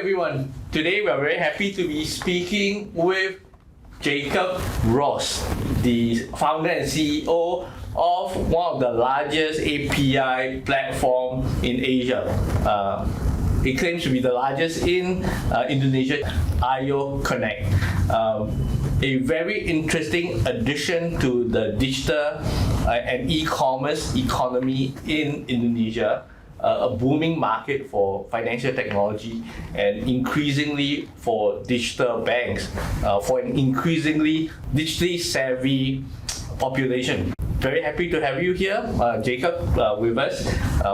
everyone. Today we are very happy to be speaking with Jakob Rost, the founder and CEO of one of the largest API platform in Asia. It claims to be the largest in Indonesia, Ayoconnect. A very interesting addition to the digital and e-commerce economy in Indonesia. A booming market for financial technology and increasingly for digital banks, for an increasingly digitally savvy population. Very happy to have you here, Jakob, with us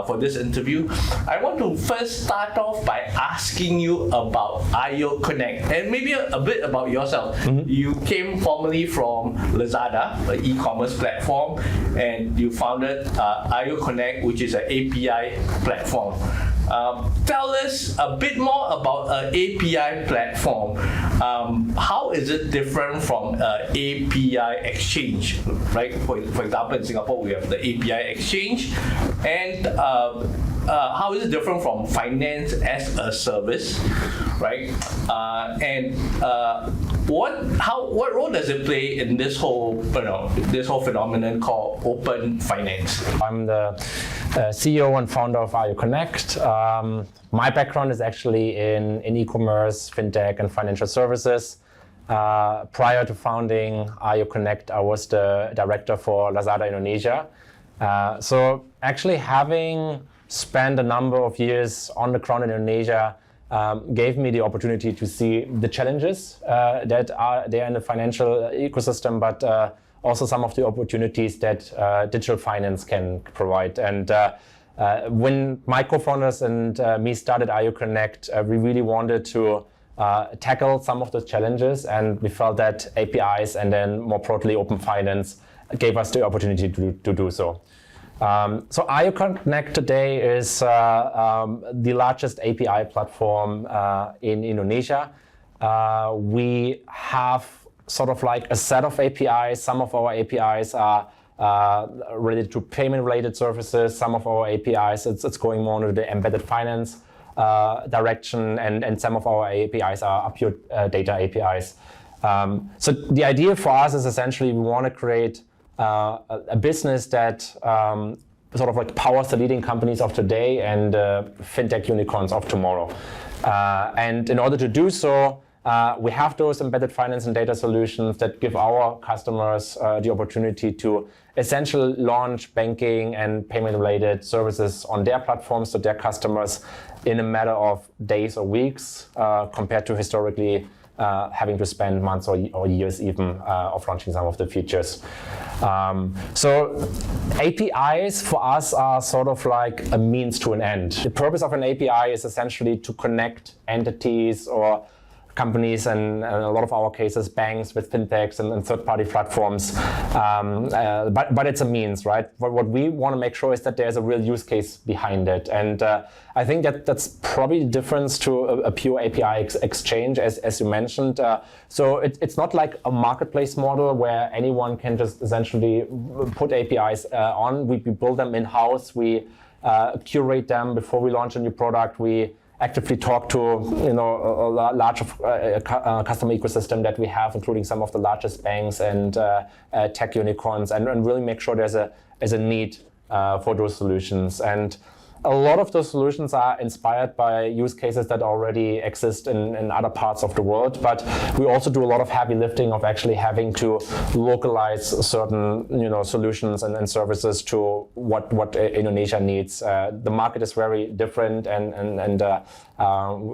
for this interview. I want to first start off by asking you about Ayoconnect and maybe a bit about yourself. Mm-hmm. You came formerly from Lazada, an e-commerce platform, and you founded Ayoconnect, which is an API platform. Tell us a bit more about an API platform. How is it different from API exchange, right? For example, in Singapore, we have the API exchange. And how is it different from finance as a service, right? What role does it play in this whole phenomenon called open finance? I'm the CEO and founder of Ayoconnect. My background is actually in Ecommerce, Fintech, and financial services. Prior to founding Ayoconnect, I was the director for Lazada Indonesia. So actually having spent a number of years on the ground in Indonesia gave me the opportunity to see the challenges that are there in the financial ecosystem, but also some of the opportunities that digital finance can provide. And when my co-founders and me started Ayoconnect, we really wanted to tackle some of those challenges, and we felt that APIs and then more broadly open finance gave us the opportunity to do so. So Ayoconnect today is the largest API platform in Indonesia. We have sort of like a set of APIs. Some of our APIs are related to payment-related services. Some of our APIs, it's going more into the embedded finance direction, and some of our APIs are pure data APIs. So the idea for us is essentially we want to create a business that sort of like powers the leading companies of today and fintech unicorns of tomorrow. And in order to do so, we have those embedded finance and data solutions that give our customers the opportunity to essentially launch banking and payment-related services on their platforms to their customers in a matter of days or weeks, compared to historically having to spend months or years even of launching some of the features. So APIs for us are sort of like a means to an end. The purpose of an API is essentially to connect entities or companies, and in a lot of our cases, banks with fintechs and third-party platforms. But it's a means, right? But what we want to make sure is that there's a real use case behind it. And I think that's probably the difference to a pure API exchange, as you mentioned. So it's not like a marketplace model where anyone can just essentially put APIs on. We build them in-house. We curate them before we launch a new product. We actively talk to a large customer ecosystem that we have, including some of the largest banks and tech unicorns, and really make sure there's a need for those solutions. And a lot of those solutions are inspired by use cases that already exist in other parts of the world, but we also do a lot of heavy lifting of actually having to localize certain solutions and services to what Indonesia needs. The market is very different, and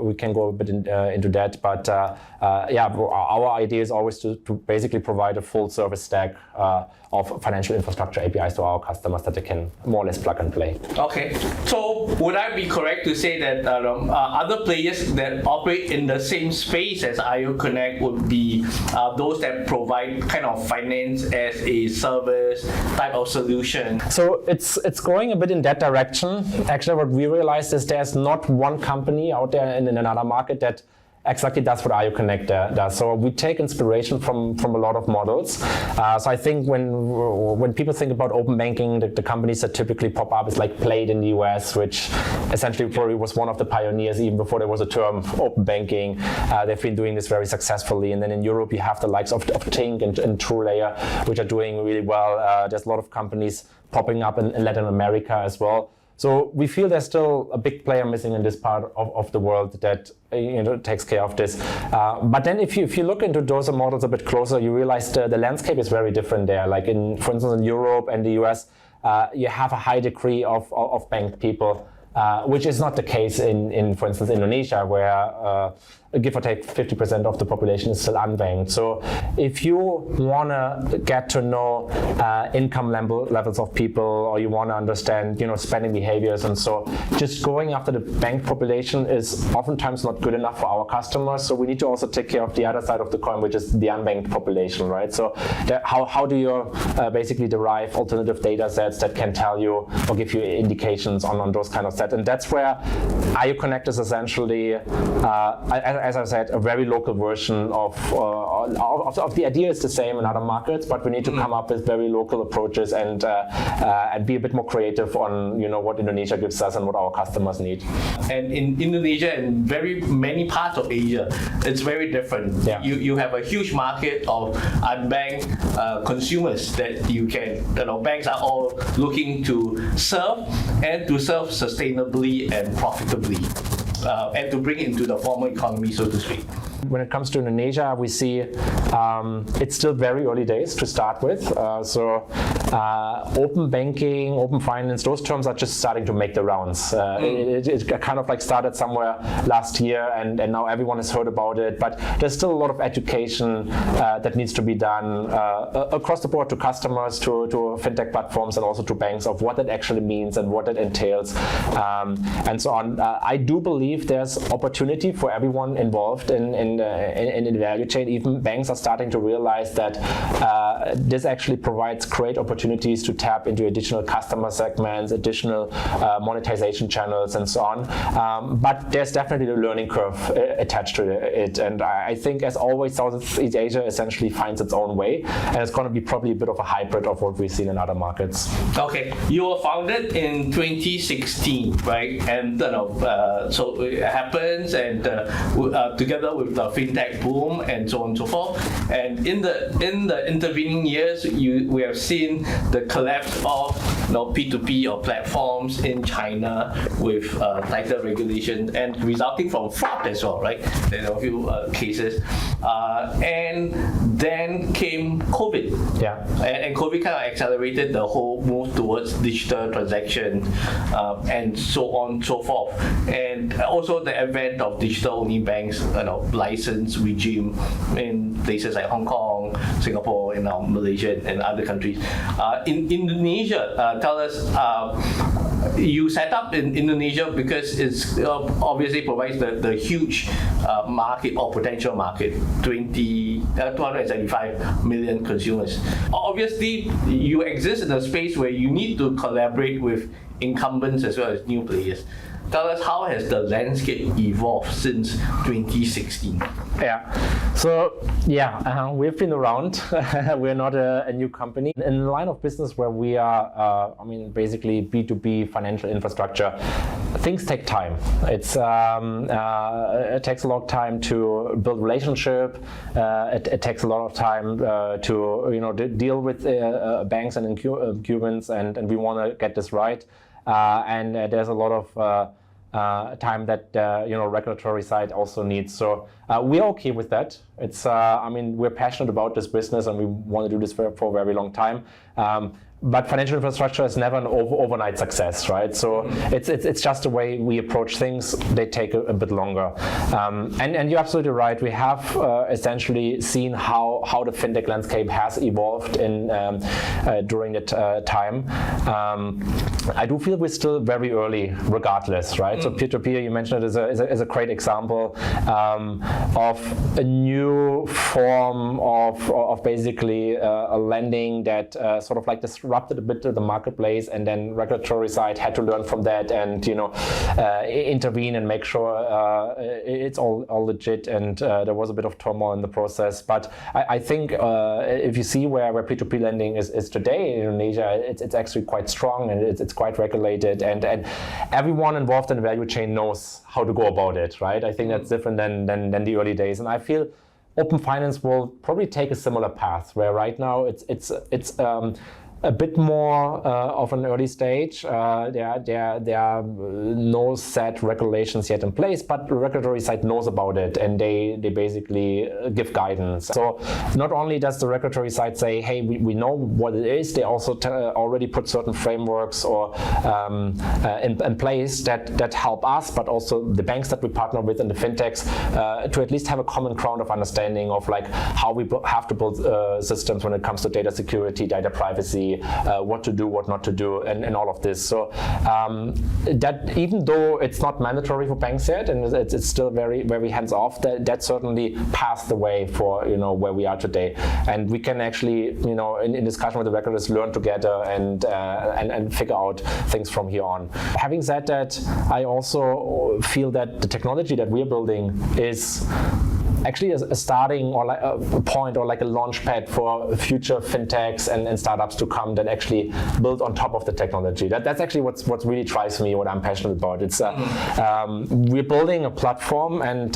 we can go a bit into that, but our idea is always to basically provide a full service stack of financial infrastructure APIs to our customers that they can more or less plug and play. Okay, so would I be correct to say that other players that operate in the same space as Ayoconnect would be those that provide kind of finance as a service type of solution? So it's going a bit in that direction. Actually, what we realized is there's not one company out there in another market that exactly that's what Ayoconnect does. So we take inspiration from a lot of models. So I think when people think about open banking, the companies that typically pop up is like Plate in the US, which essentially probably was one of the pioneers even before there was a term open banking. They've been doing this very successfully. And then in Europe, you have the likes of Tink and TrueLayer, which are doing really well. There's a lot of companies popping up in Latin America as well. So we feel there's still a big player missing in this part of the world that takes care of this. But then if you look into those models a bit closer, you realize the landscape is very different there. Like for instance, in Europe and the US, you have a high degree of banked people, which is not the case in for instance, Indonesia, where give or take 50% of the population is still unbanked. So if you want to get to know income levels of people, or you want to understand spending behaviors, and so just going after the banked population is oftentimes not good enough for our customers. So we need to also take care of the other side of the coin, which is the unbanked population, right? So how do you basically derive alternative data sets that can tell you or give you indications on those kind of sets? And that's where Ayoconnect is essentially, as I said, a very local version of the idea is the same in other markets, but we need to come up with very local approaches and be a bit more creative on what Indonesia gives us and what our customers need. And in Indonesia and very many parts of Asia, it's very different. Yeah. You have a huge market of unbanked consumers that you can, banks are all looking to serve, and to serve sustainably and profitably. And to bring it into the formal economy, so to speak. When it comes to Indonesia, we see it's still very early days to start with. Open banking, open finance, those terms are just starting to make the rounds. It kind of like started somewhere last year, and now everyone has heard about it. But there's still a lot of education that needs to be done across the board to customers, to fintech platforms, and also to banks of what it actually means and what it entails, and so on. I do believe there's opportunity for everyone involved in the value chain. Even banks are starting to realize that this actually provides great opportunities to tap into additional customer segments, additional monetization channels, and so on. But there's definitely a learning curve attached to it. And I think, as always, Southeast Asia essentially finds its own way, and it's going to be probably a bit of a hybrid of what we've seen in other markets. Okay, you were founded in 2016, right? And so it happens, and together with the fintech boom and so on and so forth. And in the intervening years, we have seen the collapse of P2P or platforms in China with tighter regulation and resulting from fraud as well, right? There are a few cases. And then came COVID. Yeah. And COVID kind of accelerated the whole move towards digital transaction and so on and so forth. And also the advent of digital-only banks, license regime in places like Hong Kong, Singapore, and now Malaysia and other countries. In Indonesia, tell us, you set up in Indonesia because it's obviously provides the huge market or potential market, 275 million consumers. Obviously, you exist in a space where you need to collaborate with incumbents as well as new players. Tell us, how has the landscape evolved since 2016? Yeah, so we've been around. We're not a new company. In the line of business where we are, basically B2B financial infrastructure, things take time. It takes a lot of time to build relationship. It takes a lot of time to deal with banks and incumbents, and we want to get this right. And there's a lot of time that regulatory side also needs. So we're okay with that. It's we're passionate about this business, and we want to do this for a very long time. But financial infrastructure is never an overnight success, right? So it's just the way we approach things. They take a bit longer. And you're absolutely right. We have essentially seen how the fintech landscape has evolved during that time. I do feel we're still very early, regardless, right? So peer-to-peer, you mentioned it, is a great example of a new form of basically a lending that sort of like disrupted a bit of the marketplace, and then regulatory side had to learn from that and intervene and make sure it's all legit, and there was a bit of turmoil in the process. But I think if you see where P2P lending is today in Indonesia, it's actually quite strong, and it's quite regulated, and everyone involved in the value chain knows how to go about it, right? I think that's different than the early days, and I feel open finance will probably take a similar path, where right now it's a bit more of an early stage. There are no set regulations yet in place, but the regulatory side knows about it, and they basically give guidance. So not only does the regulatory side say, hey, we know what it is, they also already put certain frameworks or in place that help us, but also the banks that we partner with and the fintechs to at least have a common ground of understanding of like how we have to build systems when it comes to data security, data privacy, what to do, what not to do, and all of this. So that even though it's not mandatory for banks yet, and it's still very, very hands-off, that certainly paved the way for where we are today. And we can actually, in discussion with the regulators, learn together and figure out things from here on. Having said that, I also feel that the technology that we're building is actually a starting or like a point or like a launch pad for future fintechs and startups to come that actually build on top of the technology. That's actually what really drives me, what I'm passionate about. It's we're building a platform, and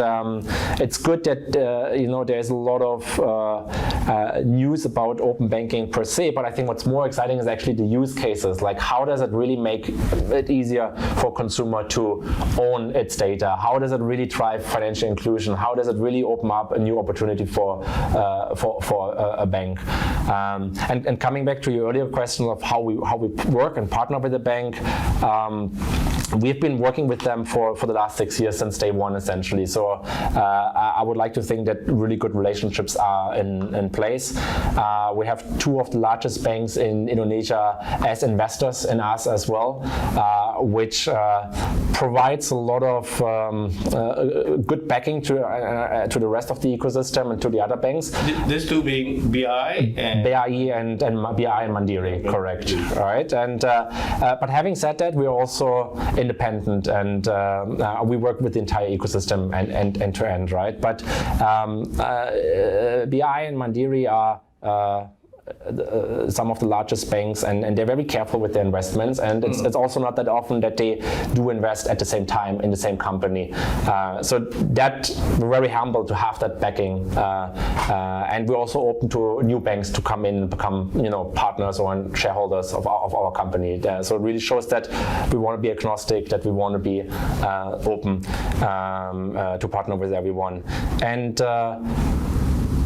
it's good that there's a lot of news about open banking per se, but I think what's more exciting is actually the use cases. Like, how does it really make it easier for consumer to own its data? How does it really drive financial inclusion? How does it really open up a new opportunity for a bank? And coming back to your earlier question of how we work and partner with the bank, we've been working with them for the last 6 years, since day one, essentially. So I would like to think that really good relationships are in place. We have two of the largest banks in Indonesia as investors in us as well, which provides a lot of good backing to the rest of the ecosystem and to the other banks. These two being BI and BI and BI and Mandiri, correct? Right. And but having said that, we're also independent, and we work with the entire ecosystem and end to end, right? But BI and Mandiri are some of the largest banks, and they're very careful with their investments, and it's also not that often that they do invest at the same time in the same company. So that we're very humbled to have that backing, and we're also open to new banks to come in and become partners or shareholders of our company. So it really shows that we want to be agnostic, that we want to be open to partner with everyone. And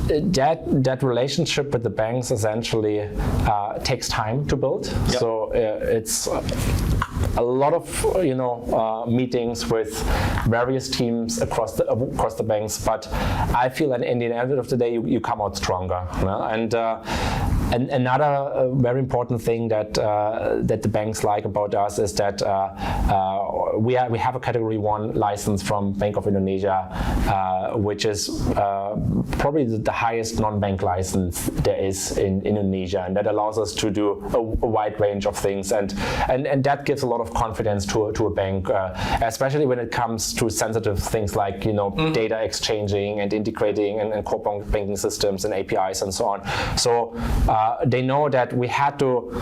that relationship with the banks essentially takes time to build. Yep. So it's a lot of meetings with various teams across the banks. But I feel that in the end of the day, you come out stronger. And another very important thing that the banks like about us is that we have a Category 1 license from Bank of Indonesia, which is probably the highest non-bank license there is in Indonesia, and that allows us to do a wide range of things, and that gives a lot of confidence to a bank, especially when it comes to sensitive things like data exchanging and integrating and core banking systems and APIs and so on. So they know that we had to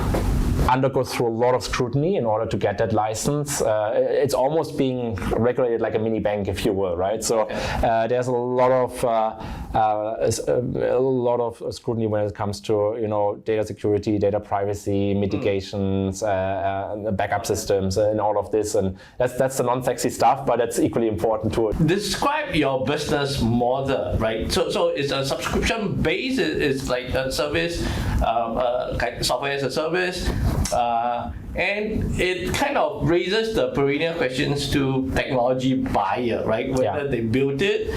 undergo through a lot of scrutiny in order to get that license. It's almost being regulated like a mini bank, if you will, right? So there's a lot of scrutiny when it comes to data security, data privacy, mitigations, backup systems, and all of this. And that's the non-sexy stuff, but it's equally important to it. Describe your business model, right? So it's a subscription base. It's like a service, software as a service. And it kind of raises the perennial questions to technology buyer, right? Whether they build it,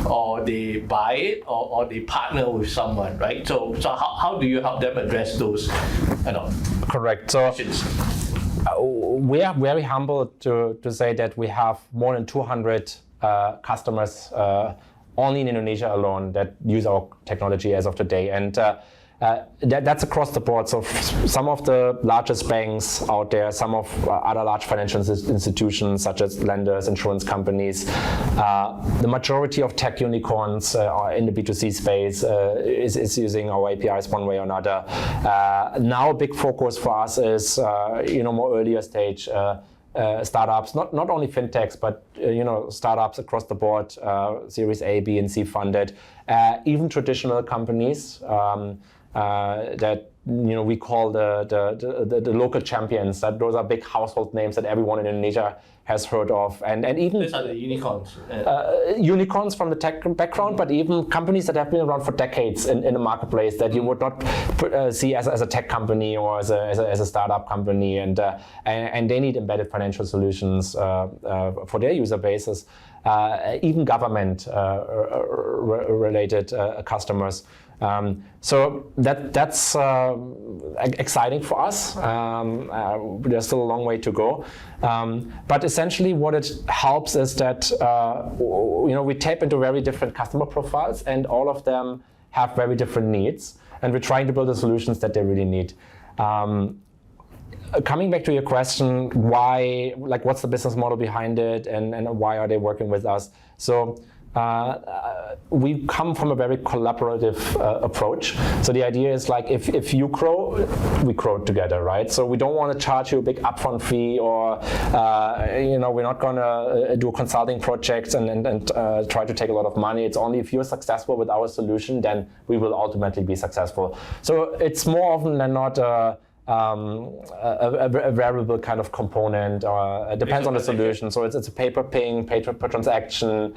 or they buy it, or they partner with someone, right? So how do you help them address those Correct. So questions? We are very humbled to say that we have more than 200 customers only in Indonesia alone that use our technology as of today. And That's across the board. So some of the largest banks out there, some of other large financial institutions such as lenders, insurance companies, the majority of tech unicorns in the B2C space is using our APIs one way or another. Now a big focus for us is more earlier stage startups, not only fintechs, but startups across the board, Series A, B, and C funded, even traditional companies that we call the local champions. That those are big household names that everyone in Indonesia has heard of, and even these are the unicorns. Unicorns from the tech background, but even companies that have been around for decades in the marketplace that you would not see as a tech company or as a startup company, and they need embedded financial solutions for their user bases. Even government related customers. So that's exciting for us. There's still a long way to go, but essentially what it helps is that we tap into very different customer profiles, and all of them have very different needs, and we're trying to build the solutions that they really need. Coming back to your question, why, what's the business model behind it, and why are they working with us? So we come from a very collaborative approach. So the idea is if you grow, we grow together, right? So we don't want to charge you a big upfront fee, or we're not going to do consulting projects and try to take a lot of money. It's only if you're successful with our solution, then we will ultimately be successful. So it's more often than not a variable kind of component, or it depends on the solution. So it's a pay per ping, pay per transaction,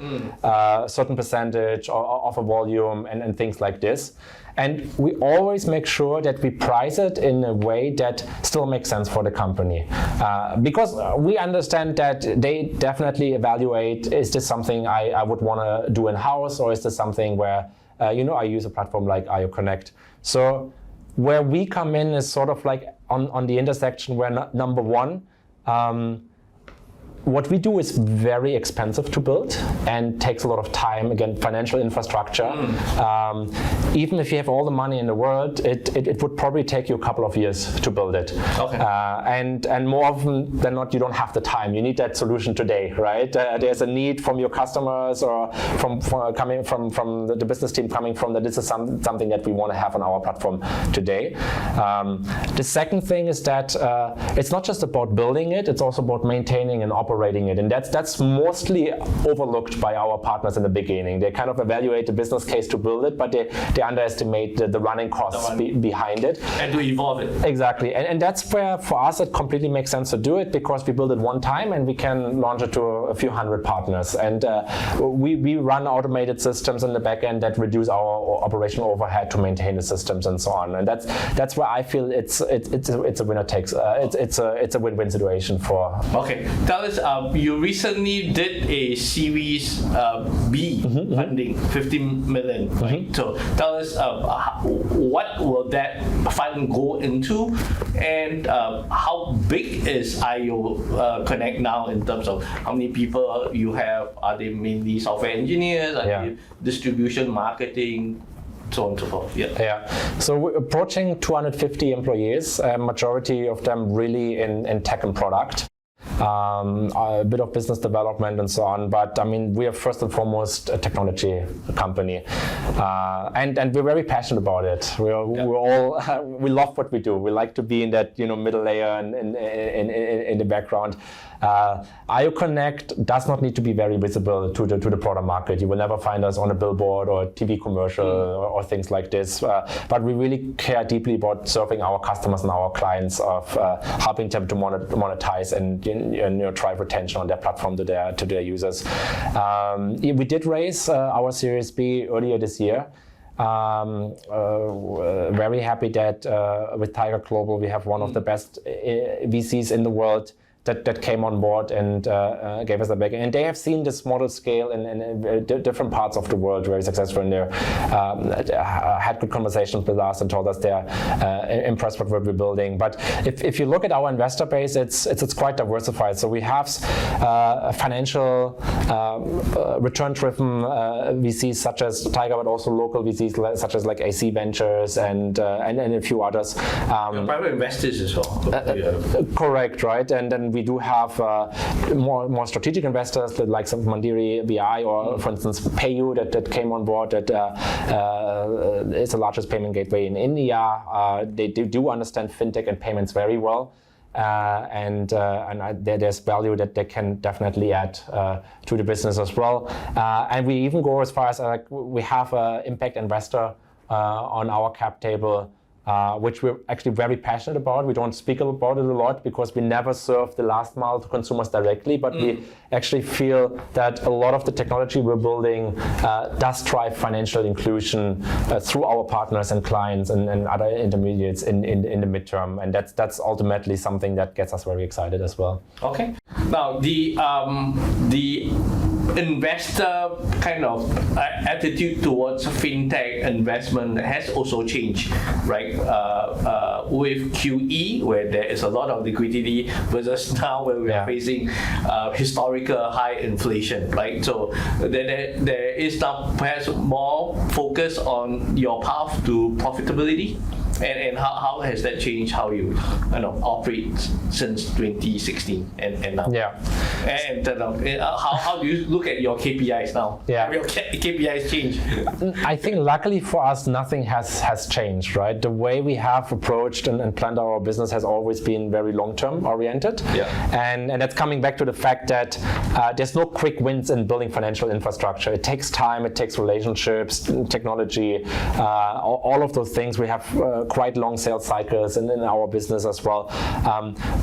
certain percentage of a volume, and things like this. And we always make sure that we price it in a way that still makes sense for the company, because we understand that they definitely evaluate, is this something I would want to do in-house, or is this something where I use a platform like Ayoconnect. So where we come in is sort of on the intersection where number one, what we do is very expensive to build and takes a lot of time. Again, financial infrastructure. Even if you have all the money in the world, it would probably take you a couple of years to build it. Okay. And more often than not, you don't have the time. You need that solution today, right? There's a need from your customers, or coming from the business team, coming from that this is something that we want to have on our platform today. The second thing is that it's not just about building it, it's also about maintaining and operating it, and that's mostly overlooked by our partners in the beginning. They kind of evaluate the business case to build it, but they underestimate the running costs behind it. And to evolve it. Exactly, and that's where for us it completely makes sense to do it, because we build it one time and we can launch it to a few hundred partners, and we run automated systems in the back end that reduce our operational overhead to maintain the systems and so on. And that's where I feel it's a winner takes. It's a win-win situation for. Okay, tell us. You recently did a Series B funding, 15 million, right? So tell us what will that fund go into, and how big is Ayoconnect now in terms of how many people you have? Are they mainly software engineers? Are they distribution, marketing? So on and so forth. Yeah. So we're approaching 250 employees, majority of them really in tech and product. A bit of business development and so on, but I mean, we are first and foremost a technology company, and we're very passionate about it. We're all we love what we do. We like to be in that middle layer and in the background. Ayoconnect does not need to be very visible to the broader market. You will never find us on a billboard or a TV commercial or things like this. But we really care deeply about serving our customers and our clients, of helping them to monetize and drive retention on their platform to their users. We did raise our Series B earlier this year. Very happy that with Tiger Global we have one of the best VCs in the world that came on board and gave us the backing. And they have seen this model scale in different parts of the world, very successful in there. Had good conversations with us and told us they're impressed with what we're building. But if you look at our investor base, it's quite diversified. So we have financial return-driven VCs such as Tiger, but also local VCs such as like AC Ventures and a few others. Private investors as well. Correct, right? And then we do have more strategic investors like some Mandiri BI or, for instance, PayU that came on board. That is the largest payment gateway in India. They do understand fintech and payments very well. There's value that they can definitely add to the business as well. And we even go as far as we have an impact investor on our cap table, which we're actually very passionate about. We don't speak about it a lot because we never serve the last mile to consumers directly, but we actually feel that a lot of the technology we're building does drive financial inclusion through our partners and clients and other intermediates in the midterm. And that's ultimately something that gets us very excited as well. Okay. Now, the investor kind of attitude towards fintech investment has also changed, right? With QE, where there is a lot of liquidity, versus now where we are facing historical high inflation, right? So there is now perhaps more focus on your path to profitability. And how has that changed how you operate since 2016 and now? Yeah. And how do you look at your KPIs now? Yeah. Have your KPIs changed? I think luckily for us, nothing has changed, right? The way we have approached and planned our business has always been very long-term oriented. Yeah. And that's coming back to the fact that there's no quick wins in building financial infrastructure. It takes time, it takes relationships, technology, all of those things. We have quite long sales cycles in our business as well.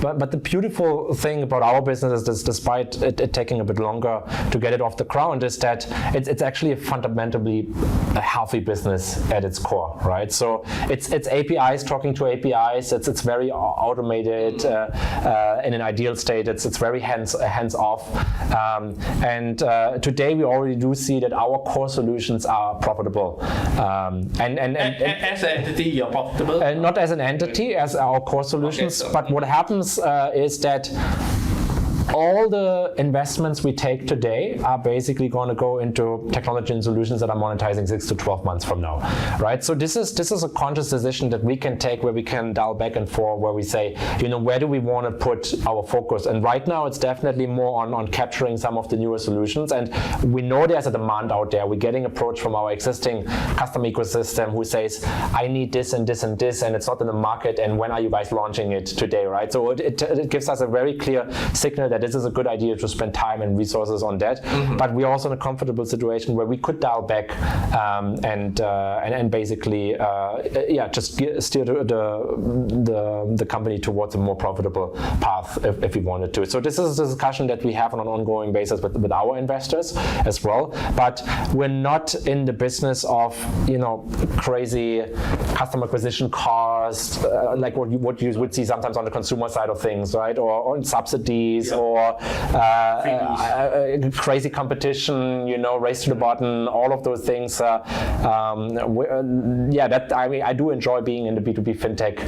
But the beautiful thing about our business is, despite it taking a bit longer to get it off the ground, is that it's actually a fundamentally healthy business at its core, right? So it's APIs talking to APIs. It's very automated. In an ideal state, it's very hands off. And today we already do see that our core solutions are profitable. As an entity, you're profitable. Not as an entity, as our core solutions, but what happens is that all the investments we take today are basically going to go into technology and solutions that are monetizing 6 to 12 months from now, right? So this is a conscious decision that we can take, where we can dial back and forth, where we say, where do we want to put our focus? And right now it's definitely more on capturing some of the newer solutions. And we know there's a demand out there. We're getting approach from our existing customer ecosystem who says, I need this and this and this, and it's not in the market, and when are you guys launching it today, right? So it gives us a very clear signal that this is a good idea to spend time and resources on that. But we're also in a comfortable situation where we could dial back and basically just steer the company towards a more profitable path if we wanted to. So this is a discussion that we have on an ongoing basis with our investors as well. But we're not in the business of crazy customer acquisition costs like what you would see sometimes on the consumer side of things, right? Or on subsidies or crazy competition, race to the bottom, all of those things. I do enjoy being in the B2B fintech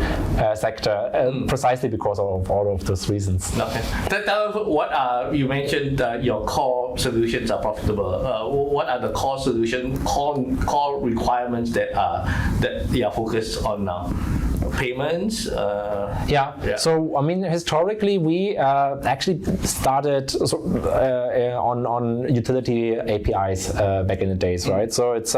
sector precisely because of all of those reasons. Okay. Tell us what you mentioned your core solutions are profitable. What are the core solution, core requirements that you are focused on now? Payments? So historically we actually started on utility APIs back in the days, right? So it's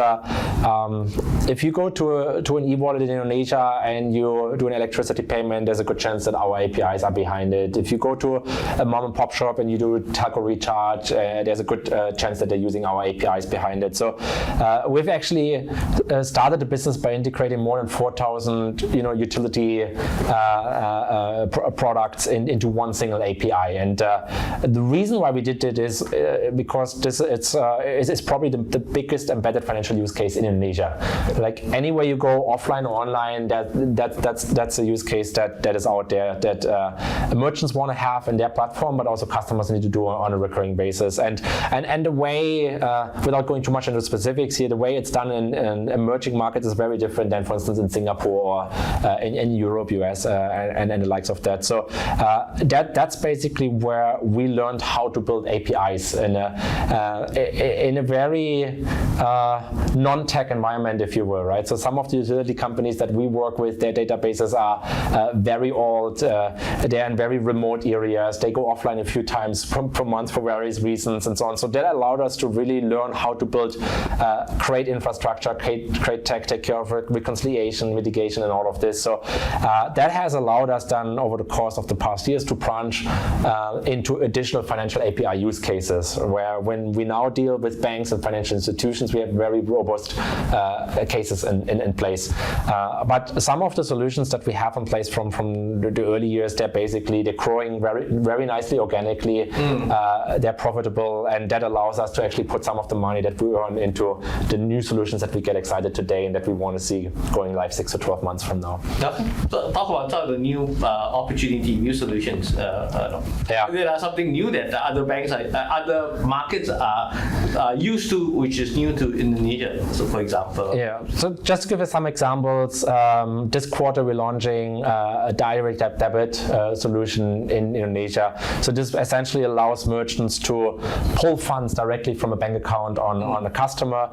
if you go to an e-wallet in Indonesia and you do an electricity payment, there's a good chance that our APIs are behind it. If you go to a mom and pop shop and you do a telco recharge, there's a good chance that they're using our APIs behind it. So we've actually started the business by integrating more than 4,000 utility products into one single API. And the reason why we did it is because it's probably the biggest embedded financial use case in Indonesia. Like anywhere you go, offline or online, that's a use case that is out there that merchants want to have in their platform, but also customers need to do on a recurring basis. And the way, without going too much into specifics here, the way it's done in emerging markets is very different than, for instance, in Singapore or in Europe, US, and the likes of that. So that's basically where we learned how to build APIs in a very non-tech environment, if you will, right? So some of the utility companies that we work with, their databases are very old. They're in very remote areas. They go offline a few times per month for various reasons and so on. So that allowed us to really learn how to build great infrastructure, great tech, take care of reconciliation, mitigation, and all of this. So that has allowed us then over the course of the past years to branch into additional financial API use cases, where when we now deal with banks and financial institutions, we have very robust cases in place. But some of the solutions that we have in place from the early years, they're growing very nicely organically. They're profitable, and that allows us to actually put some of the money that we earn into the new solutions that we get excited today and that we want to see going live 6 to 12 months from now. So talk about some of the new opportunity, new solutions. There are something new that other banks, other markets are used to, which is new to Indonesia. So, for example. Yeah. So just to give us some examples, this quarter we're launching a direct debit solution in Indonesia. So this essentially allows merchants to pull funds directly from a bank account on a customer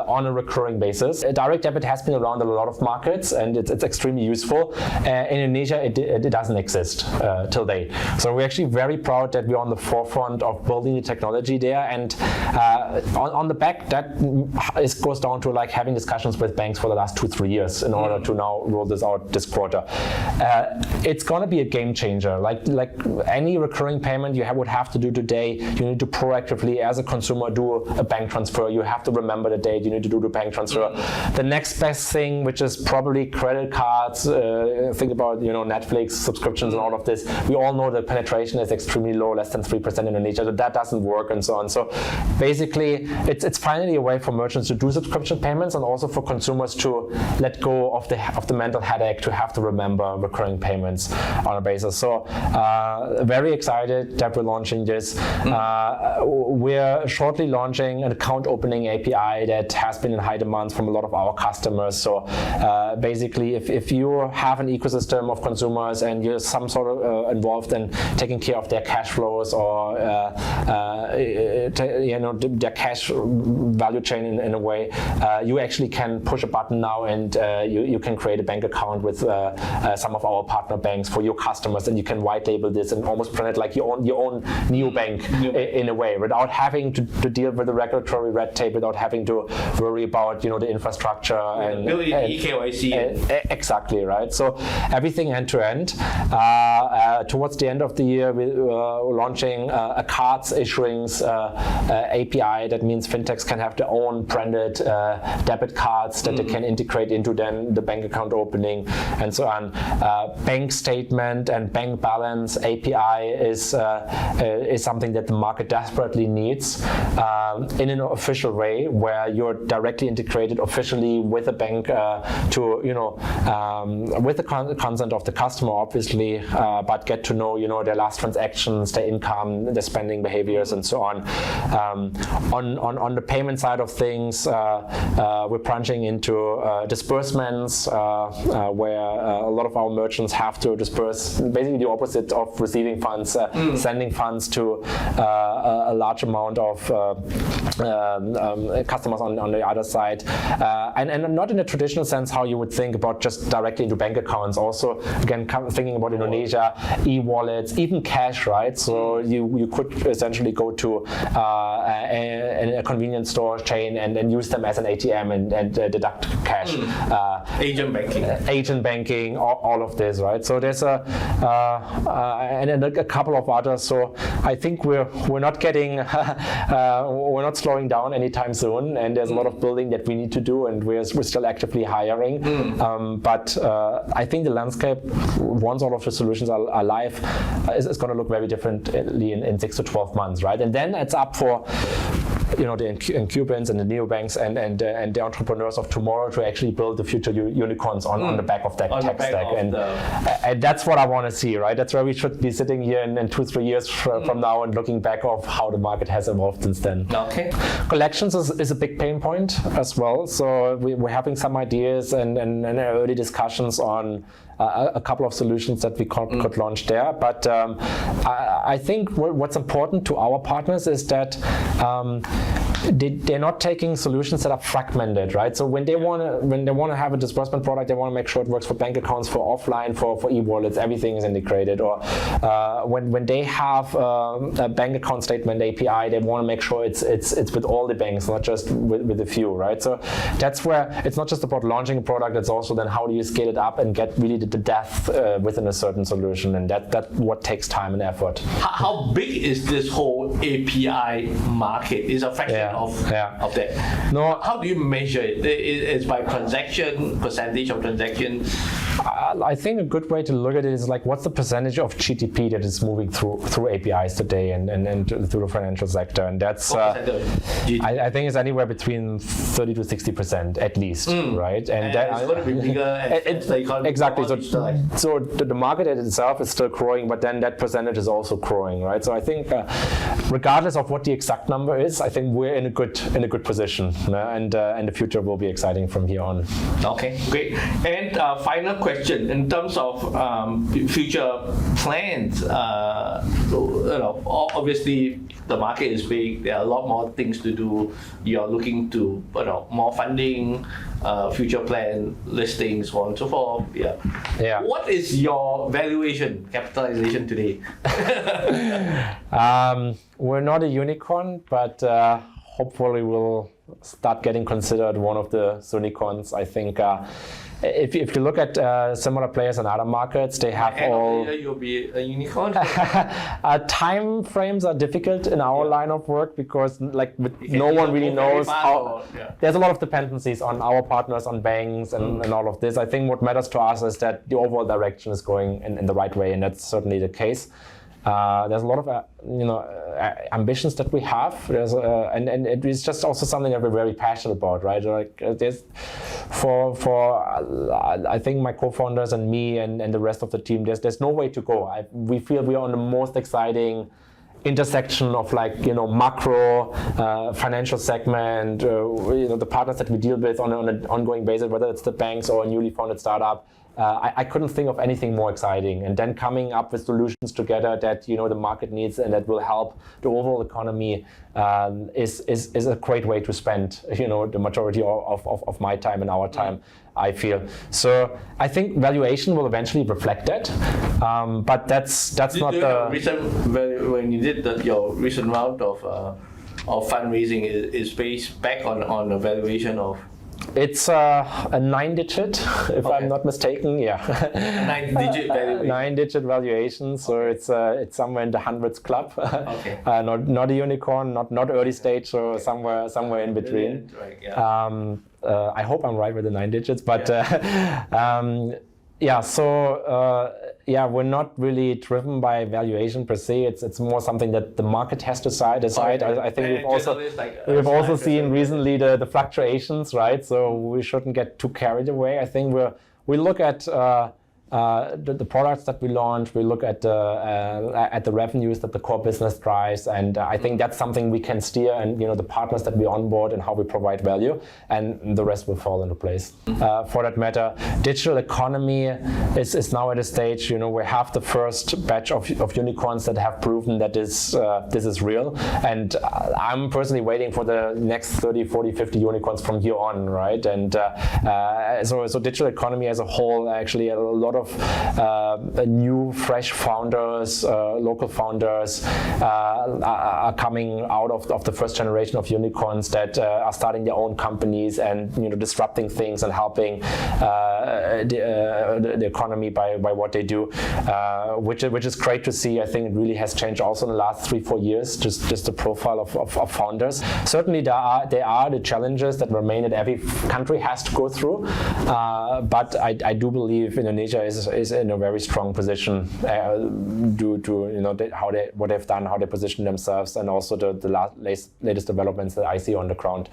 on a recurring basis. A direct debit has been around in a lot of markets, and it's extremely useful. In Indonesia, it doesn't exist till date. So we're actually very proud that we're on the forefront of building the technology there. And on the back, that goes down to like having discussions with banks for the last 2-3 years in order to now roll this out this quarter. It's going to be a game changer. Like any recurring payment you would have to do today, you need to proactively, as a consumer, do a bank transfer. You have to remember the date. You need to do the bank transfer. The next best thing, which is probably credit cards. Think about Netflix subscriptions and all of this. We all know the penetration is extremely low, less than 3% in Indonesia. So that doesn't work and so on. So basically, it's finally a way for merchants to do subscription payments and also for consumers to let go of the mental headache to have to remember recurring payments on a basis. So very excited that we're launching this. We're shortly launching an account opening API that has been in high demand from a lot of our customers. So basically, if you have an ecosystem of consumers and you're some sort of involved in taking care of their cash flows or their cash value chain in a way, you actually can push a button now and you can create a bank account with some of our partner banks for your customers, and you can white label this and almost brand it like your own neobank in a way, without having to deal with the regulatory red tape, without having to worry about the infrastructure and EKYC. Exactly, right. So everything end to end. Towards the end of the year, we're launching a cards issuings API. That means fintechs can have their own branded debit cards that they can integrate into then the bank account opening and so on. Bank statement and bank balance API is something that the market desperately needs in an official way, where you're directly integrated officially with a bank with the consent of the customer, obviously, but get to know their last transactions, their income, their spending behaviors, and so on. On the payment side of things, we're branching into disbursements, where a lot of our merchants have to disperse basically the opposite of receiving funds, sending funds to a large amount of customers on the other side, and not in a traditional sense how you would think about just directly into bank accounts. Also, again, thinking about Indonesia, e-wallets, even cash, right? So you could essentially go to a convenience store chain and then use them as an ATM and deduct cash. Agent banking, all of this, right? So there's and then a couple of others. So I think we're not getting we're not slowing down anytime soon, and there's a lot of building that we need to do, and we're still actively hiring. But but I think the landscape, once all of the solutions are live, is going to look very differently in 6 to 12 months, right? And then it's up for the incumbents and the neobanks and the entrepreneurs of tomorrow to actually build the future unicorns on the back of that tech stack. And that's what I want to see, right? That's where we should be sitting here in 2-3 years from now and looking back of how the market has evolved since then. Okay. Collections is a big pain point as well. So we're having some ideas and early discussions on a couple of solutions that we could launch there. But I think what's important to our partners is that they're not taking solutions that are fragmented, right? So when they want to have a disbursement product, they want to make sure it works for bank accounts, for offline, for e-wallets, everything is integrated. Or when they have a bank account statement API, they want to make sure it's with all the banks, not just with a few, right? So that's where it's not just about launching a product, it's also then how do you scale it up and get really the depth within a certain solution, and that what takes time and effort. How big is this whole API market? Is a fraction of that. No, how do you measure it? It's by transaction, percentage of transactions? I think a good way to look at it is like, what's the percentage of GDP that is moving through APIs today and through the financial sector, and that's I think it's anywhere between 30 to 60% at least, right? And it's going to be bigger as the economy. Exactly. So the market itself is still growing, but then that percentage is also growing, right? So I think regardless of what the exact number is, I think we're in a good position, and the future will be exciting from here on. Okay, great. And final question in terms of future plans. Obviously the market is big. There are a lot more things to do. You are looking to more funding, future plan listings, so on and so forth. Yeah. What is your valuation, capitalization today? We're not a unicorn, but hopefully we'll start getting considered one of the unicorns. I think if you look at similar players in other markets, they have all. End of the year you'll be a unicorn. Time frames are difficult in our line of work because no one really knows how. There's a lot of dependencies on our partners, on banks, and all of this. I think what matters to us is that the overall direction is going in the right way, and that's certainly the case. There's a lot of ambitions that we have. And it is just also something that we're very passionate about, right? Like there's I think my co-founders and me and the rest of the team, there's no way to go. We feel we are on the most exciting intersection of macro, financial segment, the partners that we deal with on an ongoing basis, whether it's the banks or a newly founded startup. I couldn't think of anything more exciting. And then coming up with solutions together that the market needs and that will help the overall economy is a great way to spend the majority of my time and our time, I feel. So I think valuation will eventually reflect that, but that's not the. When you did your recent round of fundraising is based back on a valuation of. It's a 9-digit, if I'm not mistaken. Yeah, 9-digit valuation. 9-digit valuation. So it's somewhere in the hundreds club. Okay. Not a unicorn, not early stage, so somewhere in between. Right, yeah. I hope I'm right with the 9 digits, but we're not really driven by valuation per se. It's more something that the market has to decide. I think we've also seen recently the fluctuations, right? So we shouldn't get too carried away. I think we look at the products that we launch, we look at the revenues that the core business drives, and I think that's something we can steer, and the partners that we onboard and how we provide value, and the rest will fall into place. For that matter, digital economy is now at a stage, we have the first batch of unicorns that have proven that this is real, and I'm personally waiting for the next 30, 40, 50 unicorns from here on, right? And so digital economy as a whole, actually a lot of new, fresh founders, local founders are coming out of the first generation of unicorns that are starting their own companies and disrupting things and helping the economy by what they do, which is great to see. I think it really has changed also in the last 3-4 years, just the profile of founders. Certainly there are the challenges that remain that every country has to go through, but I do believe Indonesia is in a very strong position due to what they've done, how they position themselves, and also the latest developments that I see on the ground.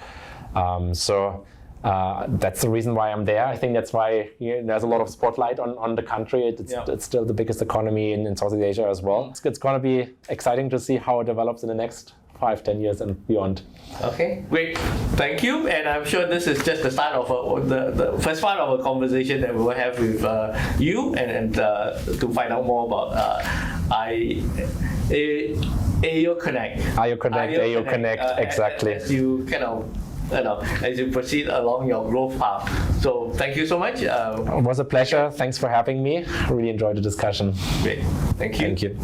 That's the reason why I'm there. I think that's why there's a lot of spotlight on the country. It's still the biggest economy in Southeast Asia as well. It's going to be exciting to see how it develops in the next 5-10 years and beyond. Okay, great. Thank you. And I'm sure this is just the start of the first part of a conversation that we will have with you and to find out more about Ayoconnect, exactly. As you as you proceed along your growth path. So thank you so much. It was a pleasure. Thanks for having me. Really enjoyed the discussion. Great. Thank you. Thank you.